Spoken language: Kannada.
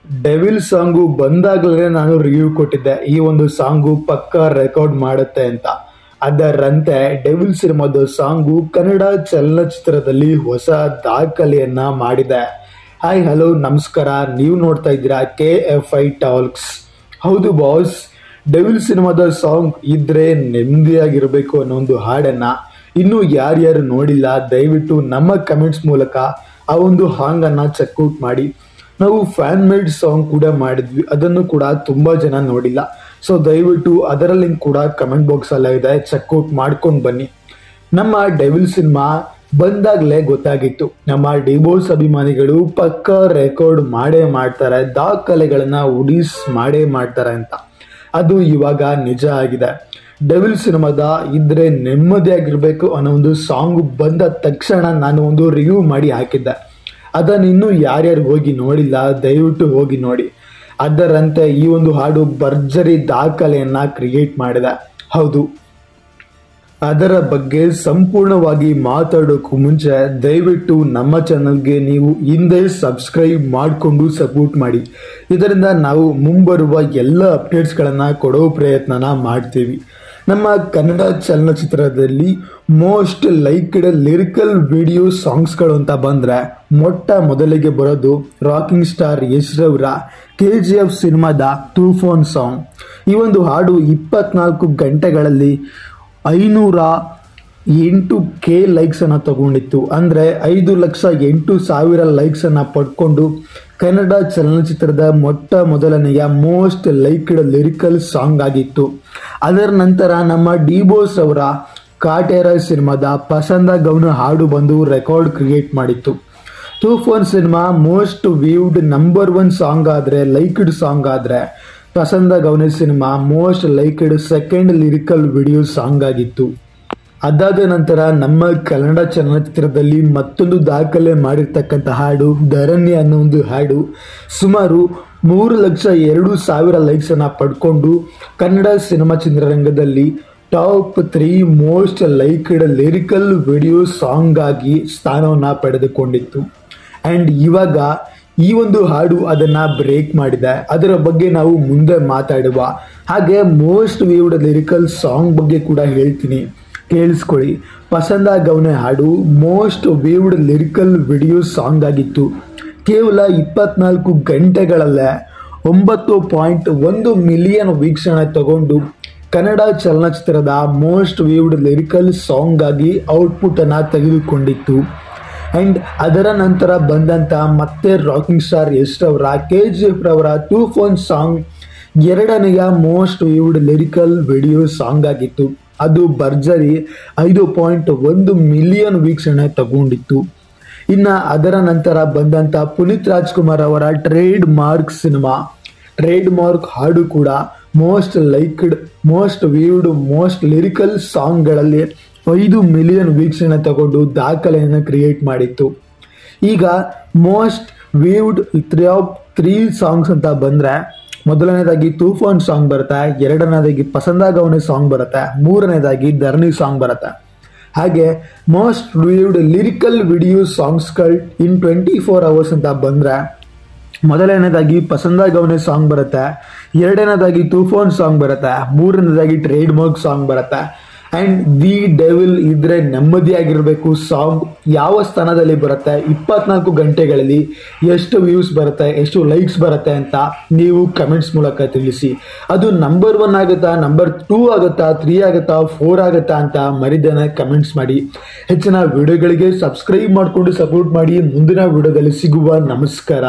ಡೆವಿಲ್ ಸಾಂಗು ಬಂದಾಗಲೇ ನಾನು ರಿವ್ಯೂ ಕೊಟ್ಟಿದ್ದೆ, ಈ ಒಂದು ಸಾಂಗು ಪಕ್ಕಾ ರೆಕಾರ್ಡ್ ಮಾಡುತ್ತೆ ಅಂತ. ಅದರಂತೆ ಡೆವಿಲ್ ಸಿನಿಮಾದ ಸಾಂಗು ಕನ್ನಡ ಚಲನಚಿತ್ರದಲ್ಲಿ ಹೊಸ ದಾಖಲೆಯನ್ನ ಮಾಡಿದೆ. ಹಾಯ್ ಹಲೋ ನಮಸ್ಕಾರ, ನೀವು ನೋಡ್ತಾ ಇದ್ದೀರಾ KFI ಟಾಲ್ಕ್ಸ್. ಹೌದು ಬಾಸ್, ಡೆವಿಲ್ ಸಿನಿಮಾದ ಸಾಂಗ್ ಇದ್ರೆ ನೆಮ್ಮದಿಯಾಗಿರ್ಬೇಕು ಅನ್ನೋ ಒಂದು ಹಾಡನ್ನ ಇನ್ನು ಯಾರ್ಯಾರು ನೋಡಿಲ್ಲ ದಯವಿಟ್ಟು ನಮ್ಮ ಕಮೆಂಟ್ಸ್ ಮೂಲಕ ಆ ಒಂದು ಹಾಂಗನ್ನ ಚೆಕ್ಔಟ್ ಮಾಡಿ. ನಾವು ಫ್ಯಾನ್ ಮೇಡ್ ಸಾಂಗ್ ಕೂಡ ಮಾಡಿದ್ವಿ, ಅದನ್ನು ಕೂಡ ತುಂಬಾ ಜನ ನೋಡಿಲ್ಲ. ಸೊ ದಯವಿಟ್ಟು ಅದರ ಲಿಂಕ್ ಕೂಡ ಕಮೆಂಟ್ ಬಾಕ್ಸ್ ಅಲ್ಲೇ ಇದೆ, ಚೆಕ್ಔಟ್ ಮಾಡ್ಕೊಂಡು ಬನ್ನಿ. ನಮ್ಮ ಡೆವಿಲ್ ಸಿನಿಮಾ ಬಂದಾಗಲೇ ಗೊತ್ತಾಗಿತ್ತು ನಮ್ಮ ಡಿಬೋಸ್ ಅಭಿಮಾನಿಗಳು ಪಕ್ಕಾ ರೆಕಾರ್ಡ್ ಮಾಡೇ ಮಾಡ್ತಾರೆ, ದಾಖಲೆಗಳನ್ನ ಉಡಿಸ್ ಮಾಡೇ ಮಾಡ್ತಾರೆ ಅಂತ. ಅದು ಇವಾಗ ನಿಜ ಆಗಿದೆ. ಡೆವಿಲ್ ಸಿನಿಮಾದ ಇದ್ರೆ ನೆಮ್ಮದಿಯಾಗಿರ್ಬೇಕು ಅನ್ನೋ ಒಂದು ಸಾಂಗ್ ಬಂದ ತಕ್ಷಣ ನಾನು ಒಂದು ರಿವ್ಯೂ ಮಾಡಿ ಹಾಕಿದ್ದೆ. ಅದನ್ನು ಇನ್ನೂ ಯಾರ್ಯಾರು ಹೋಗಿ ನೋಡಿಲ್ಲ ದಯವಿಟ್ಟು ಹೋಗಿ ನೋಡಿ. ಅದರಂತೆ ಈ ಒಂದು ಹಾಡು ಭರ್ಜರಿ ದಾಖಲೆಯನ್ನ ಕ್ರಿಯೇಟ್ ಮಾಡಿದೆ. ಹೌದು, ಅದರ ಬಗ್ಗೆ ಸಂಪೂರ್ಣವಾಗಿ ಮಾತಾಡೋಕ್ಕೂ ಮುಂಚೆ ದಯವಿಟ್ಟು ನಮ್ಮ ಚಾನಲ್ಗೆ ನೀವು ಹಿಂದೆ ಸಬ್ಸ್ಕ್ರೈಬ್ ಮಾಡಿಕೊಂಡು ಸಪೋರ್ಟ್ ಮಾಡಿ. ಇದರಿಂದ ನಾವು ಮುಂಬರುವ ಎಲ್ಲ ಅಪ್ಡೇಟ್ಸ್ಗಳನ್ನು ಕೊಡೋ ಪ್ರಯತ್ನನ ಮಾಡ್ತೀವಿ. ನಮ್ಮ ಕನ್ನಡ ಚಲನಚಿತ್ರದಲ್ಲಿ ಮೋಸ್ಟ್ ಲೈಕ್ಡ್ ಲಿರಿಕಲ್ ವಿಡಿಯೋ ಸಾಂಗ್ಸ್ಗಳು ಅಂತ ಬಂದರೆ ಮೊಟ್ಟ ಮೊದಲಿಗೆ ಬರೋದು ರಾಕಿಂಗ್ ಸ್ಟಾರ್ ಯಶ್ ರವರ KGF ಸಿನಿಮಾದ ತೂಫಾನ್ ಸಾಂಗ್. ಈ ಒಂದು ಹಾಡು 24 ಗಂಟೆಗಳಲ್ಲಿ 508K ಲೈಕ್ಸ್ ಅನ್ನು ತಗೊಂಡಿತ್ತು. ಅಂದರೆ 5,08,000 ಲೈಕ್ಸ್ ಅನ್ನು ಪಡ್ಕೊಂಡು ಕನ್ನಡ ಚಲನಚಿತ್ರದ ಮೊಟ್ಟ ಮೊದಲನೆಯ ಮೋಸ್ಟ್ ಲೈಕ್ಡ್ ಲಿರಿಕಲ್ ಸಾಂಗ್ ಆಗಿತ್ತು. ಅದರ ನಂತರ ನಮ್ಮ ಡಿಬೋಸ್ ಅವರ ಕಾಟೇರ ಸಿನಿಮಾದ ಪಸಂದ ಗೌನ ಹಾಡು ಬಂದು ರೆಕಾರ್ಡ್ ಕ್ರಿಯೇಟ್ ಮಾಡಿತ್ತು. Toofan cinema most viewed number 1 song ಆದರೆ, ಲೈಕ್ಡ್ ಸಾಂಗ್ ಆದರೆ, Pasanda Gowna cinema most liked second lyrical video song ಆಗಿತ್ತು. ಅದಾದ ನಂತರ ನಮ್ಮ ಕನ್ನಡ ಚಲನಚಿತ್ರದಲ್ಲಿ ಮತ್ತೊಂದು ದಾಖಲೆ ಮಾಡಿರ್ತಕ್ಕಂಥ ಹಾಡು ಧರಣ್ಯ ಅನ್ನೋ ಒಂದು ಹಾಡು ಸುಮಾರು 3,02,000 ಲೈಕ್ಸ್ ಅನ್ನ ಪಡ್ಕೊಂಡು ಕನ್ನಡ ಸಿನಿಮಾ ಚಿತ್ರರಂಗದಲ್ಲಿ top 3 most liked lyrical video song ಆಗಿ ಸ್ಥಾನವನ್ನು ಪಡೆದುಕೊಂಡಿತ್ತು. ಆ್ಯಂಡ್ ಇವಾಗ ಈ ಒಂದು ಹಾಡು ಅದನ್ನು ಬ್ರೇಕ್ ಮಾಡಿದೆ. ಅದರ ಬಗ್ಗೆ ನಾವು ಮುಂದೆ ಮಾತಾಡುವ. ಹಾಗೆ ಮೋಸ್ಟ್ ವ್ಯೂಡ್ ಲಿರಿಕಲ್ ಸಾಂಗ್ ಬಗ್ಗೆ ಕೂಡ ಹೇಳ್ತೀನಿ, ಕೇಳಿಸ್ಕೊಳ್ಳಿ. ಪಸಂದ ಗೌನೆ ಹಾಡು most viewed lyrical video song ಆಗಿತ್ತು. ಕೇವಲ 24 ಗಂಟೆಗಳಲ್ಲೇ 9.1 ಮಿಲಿಯನ್ ವೀಕ್ಷಣೆ ತಗೊಂಡು ಕನ್ನಡ ಚಲನಚಿತ್ರದ ಮೋಸ್ಟ್ ವ್ಯೂಡ್ ಲಿರಿಕಲ್ ಸಾಂಗ್ ಆಗಿ ಔಟ್ಪುಟ್ ಅನ್ನು ತೆಗೆದುಕೊಂಡಿತ್ತು. ಆ್ಯಂಡ್ ಅದರ ನಂತರ ಬಂದಂಥ ಮತ್ತೆ ರಾಕಿಂಗ್ ಸ್ಟಾರ್ ಯಶ್ ರವರ KGF ರವರ ತೂಫಾನ್ ಸಾಂಗ್ 2ನೇ most viewed lyrical video song ಆಗಿತ್ತು. ಅದು ಭರ್ಜರಿ 5.1 ಮಿಲಿಯನ್ ವೀಕ್ಷಣೆ ತಗೊಂಡಿತ್ತು. ಇನ್ನು ಅದರ ನಂತರ ಬಂದಂಥ ಪುನೀತ್ ರಾಜ್ಕುಮಾರ್ ಅವರ trademark cinema trademark ಹಾಡು ಕೂಡ most liked most viewed most lyrical ಸಾಂಗ್ಗಳಲ್ಲಿ 5 ಮಿಲಿಯನ್ ವೀಕ್ಷಣೆ ತಗೊಂಡು ದಾಖಲೆಯನ್ನು ಕ್ರಿಯೇಟ್ ಮಾಡಿತ್ತು. ಈಗ ಮೋಸ್ಟ್ ವ್ಯೂಡ್ 3 ಸಾಂಗ್ಸ್ ಅಂತ ಬಂದರೆ ಮೊದಲನೇದಾಗಿ ತೂಫಾನ್ ಸಾಂಗ್ ಬರುತ್ತೆ, 2ನೇದಾಗಿ ಪಸಂದ ಗೌನೆ ಸಾಂಗ್ ಬರುತ್ತೆ, 3ನೇದಾಗಿ ಧರಣಿ ಸಾಂಗ್ ಬರುತ್ತೆ. ಹಾಗೆ ಮೋಸ್ಟ್ ವ್ಯೂಡ್ ಲಿರಿಕಲ್ ವಿಡಿಯೋ ಸಾಂಗ್ಸ್ಗಳು ಇನ್ 24 hours ಅಂತ ಬಂದರೆ ಮೊದಲನೇದಾಗಿ ಪಸಂದ ಗೌನೆ ಸಾಂಗ್ ಬರುತ್ತೆ, 2ನೇದಾಗಿ ತೂಫಾನ್ ಸಾಂಗ್ ಬರುತ್ತೆ, 3ನೇದಾಗಿ ಟ್ರೇಡ್ ಮಾರ್ಕ್ ಸಾಂಗ್ ಬರುತ್ತೆ. ಆ್ಯಂಡ್ ದಿ ಡೆವಿಲ್ ಇದ್ರೆ ನೆಮ್ಮದಿಯಾಗಿರಬೇಕು ಸಾಂಗ್ ಯಾವ ಸ್ಥಾನದಲ್ಲಿ ಬರುತ್ತೆ, 24 ಗಂಟೆಗಳಲ್ಲಿ ಎಷ್ಟು ವ್ಯೂಸ್ ಬರುತ್ತೆ, ಎಷ್ಟು ಲೈಕ್ಸ್ ಬರುತ್ತೆ ಅಂತ ನೀವು ಕಮೆಂಟ್ಸ್ ಮೂಲಕ ತಿಳಿಸಿ. ಅದು ನಂಬರ್ 1 ಆಗುತ್ತಾ, ನಂಬರ್ 2 ಆಗುತ್ತಾ, 3 ಆಗುತ್ತಾ, 4 ಆಗುತ್ತಾ ಅಂತ ಮರಿದೇನೆ ಕಮೆಂಟ್ಸ್ ಮಾಡಿ. ಹೆಚ್ಚಿನ ವಿಡಿಯೋಗಳಿಗೆ ಸಬ್ಸ್ಕ್ರೈಬ್ ಮಾಡಿಕೊಂಡು ಸಪೋರ್ಟ್ ಮಾಡಿ. ಮುಂದಿನ ವಿಡಿಯೋದಲ್ಲಿ ಸಿಗುವ. ನಮಸ್ಕಾರ.